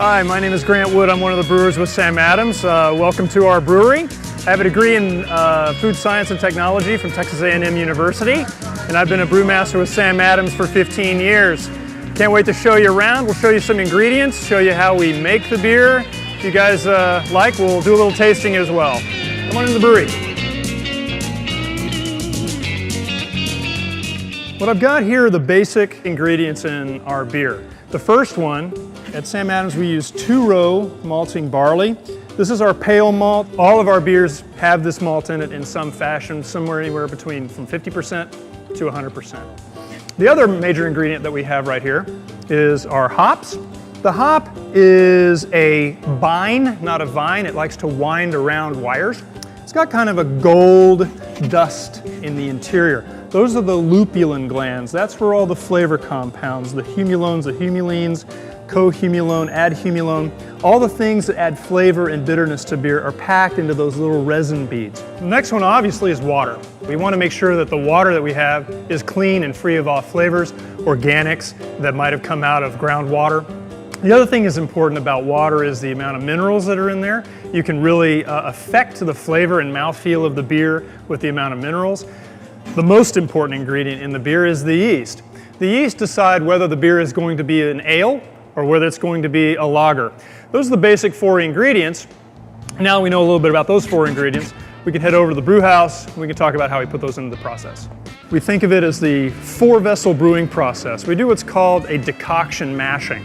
Hi, my name is Grant Wood. I'm one of the brewers with Sam Adams. Welcome to our brewery. I have a degree in food science and technology from Texas A&M University, and I've been a brewmaster with Sam Adams for 15 years. Can't wait to show you around. We'll show you some ingredients, show you how we make the beer. If you guys like, we'll do a little tasting as well. Come on in the brewery. What I've got here are the basic ingredients in our beer. The first one, at Sam Adams we use 2-row malting barley. This is our pale malt. All of our beers have this malt in it in some fashion, somewhere anywhere between from 50% to 100%. The other major ingredient that we have right here is our hops. The hop is a bine, not a vine. It likes to wind around wires. It's got kind of a gold dust in the interior. Those are the lupulin glands. That's where all the flavor compounds, the humulones, the humulines, cohumulone, adhumulone, all the things that add flavor and bitterness to beer are packed into those little resin beads. The next one obviously is water. We want to make sure that the water that we have is clean and free of all flavors, organics that might have come out of groundwater. The other thing that's important about water is the amount of minerals that are in there. You can really affect the flavor and mouthfeel of the beer with the amount of minerals. The most important ingredient in the beer is the yeast. The yeast decide whether the beer is going to be an ale or whether it's going to be a lager. Those are the basic 4 ingredients. Now we know a little bit about those 4 ingredients. We can head over to the brew house and we can talk about how we put those into the process. We think of it as the 4-vessel brewing process. We do what's called a decoction mashing.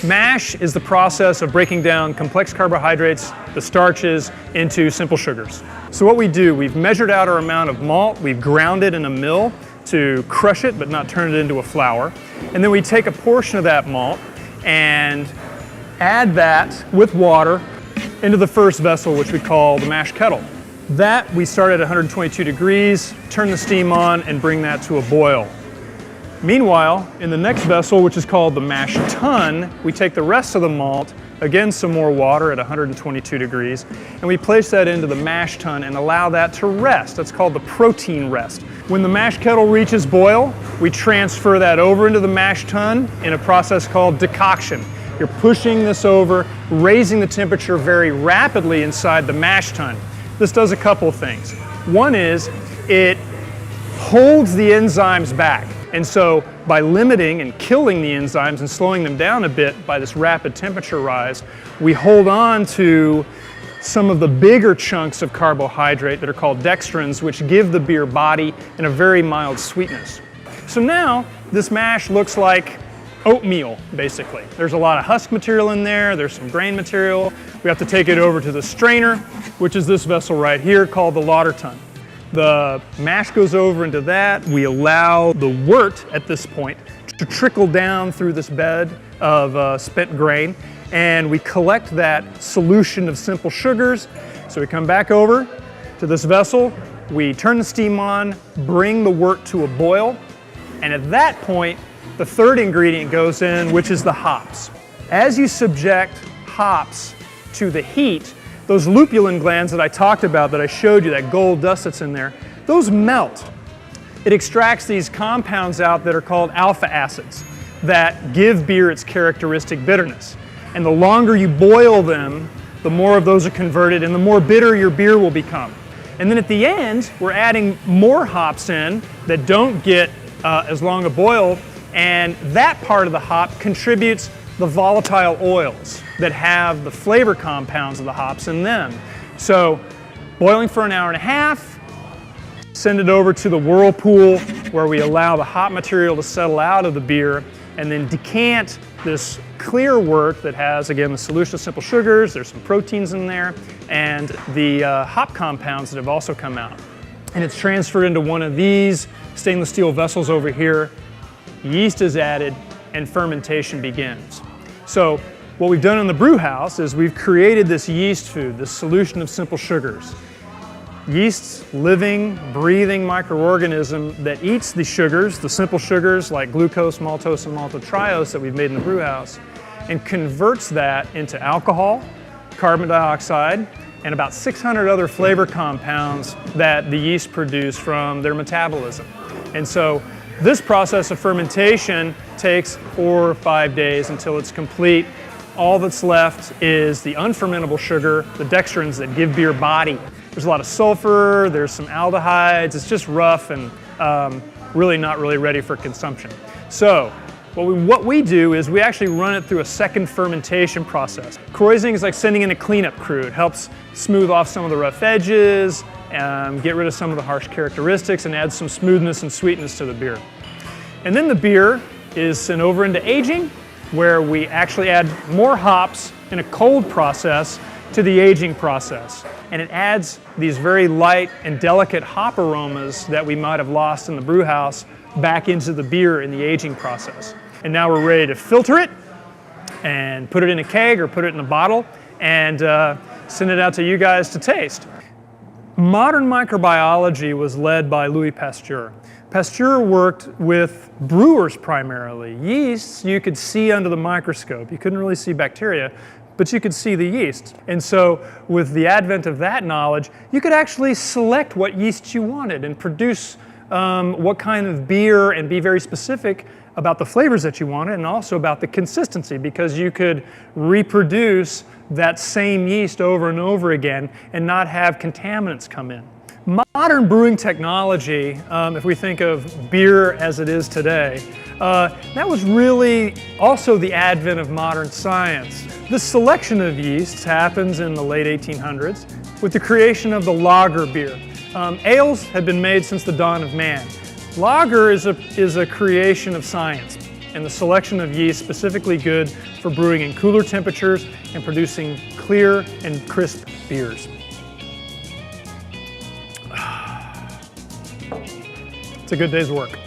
Mash is the process of breaking down complex carbohydrates, the starches, into simple sugars. So what we do, we've measured out our amount of malt, we've ground it in a mill to crush it but not turn it into a flour, and then we take a portion of that malt and add that with water into the first vessel, which we call the mash kettle. That we start at 122 degrees, turn the steam on, and bring that to a boil. Meanwhile, in the next vessel, which is called the mash tun, we take the rest of the malt, again some more water at 122 degrees, and we place that into the mash tun and allow that to rest. That's called the protein rest. When the mash kettle reaches boil, we transfer that over into the mash tun in a process called decoction. You're pushing this over, raising the temperature very rapidly inside the mash tun. This does a couple of things. One is it holds the enzymes back. And so by limiting and killing the enzymes and slowing them down a bit by this rapid temperature rise, we hold on to some of the bigger chunks of carbohydrate that are called dextrins, which give the beer body and a very mild sweetness. So now this mash looks like oatmeal, basically. There's a lot of husk material in there, there's some grain material. We have to take it over to the strainer, which is this vessel right here called the lauter tun. The mash goes over into that. We allow the wort at this point to trickle down through this bed of spent grain, and we collect that solution of simple sugars. So we come back over to this vessel, we turn the steam on, bring the wort to a boil, and at that point, the third ingredient goes in, which is the hops. As you subject hops to the heat, those lupulin glands that I talked about, that I showed you, that gold dust that's in there, those melt. It extracts these compounds out that are called alpha acids that give beer its characteristic bitterness. And the longer you boil them, the more of those are converted and the more bitter your beer will become. And then at the end, we're adding more hops in that don't get as long a boil, and that part of the hop contributes the volatile oils that have the flavor compounds of the hops in them. So boiling for an hour and a half, send it over to the whirlpool where we allow the hop material to settle out of the beer, and then decant this clear wort that has, again, the solution of simple sugars, there's some proteins in there, and the hop compounds that have also come out. And it's transferred into one of these stainless steel vessels over here. Yeast is added, and fermentation begins. So what we've done in the brew house is we've created this yeast food, this solution of simple sugars. Yeast's living, breathing microorganism that eats the sugars, the simple sugars like glucose, maltose, and maltotriose that we've made in the brew house, and converts that into alcohol, carbon dioxide, and about 600 other flavor compounds that the yeast produce from their metabolism. And so this process of fermentation takes 4 or 5 days until it's complete. all that's left is the unfermentable sugar, the dextrins that give beer body. There's a lot of sulfur, there's some aldehydes, it's just rough and really not really ready for consumption. So what we do is we actually run it through a second fermentation process. Kreuzining is like sending in a cleanup crew. It helps smooth off some of the rough edges, get rid of some of the harsh characteristics, and add some smoothness and sweetness to the beer. And then the beer is sent over into aging, where we actually add more hops in a cold process to the aging process. And it adds these very light and delicate hop aromas that we might have lost in the brew house back into the beer in the aging process. And now we're ready to filter it and put it in a keg or put it in a bottle and send it out to you guys to taste. Modern microbiology was led by Louis Pasteur. Pasteur worked with brewers primarily. Yeasts you could see under the microscope. You couldn't really see bacteria, but you could see the yeast. And so with the advent of that knowledge, you could actually select what yeast you wanted and produce what kind of beer and be very specific about the flavors that you wanted and also about the consistency, because you could reproduce that same yeast over and over again and not have contaminants come in. Modern brewing technology, if we think of beer as it is today, that was really also the advent of modern science. The selection of yeasts happens in the late 1800s with the creation of the lager beer. Ales had been made since the dawn of man. Lager is a creation of science, and the selection of yeast specifically good for brewing in cooler temperatures and producing clear and crisp beers. It's a good day's work.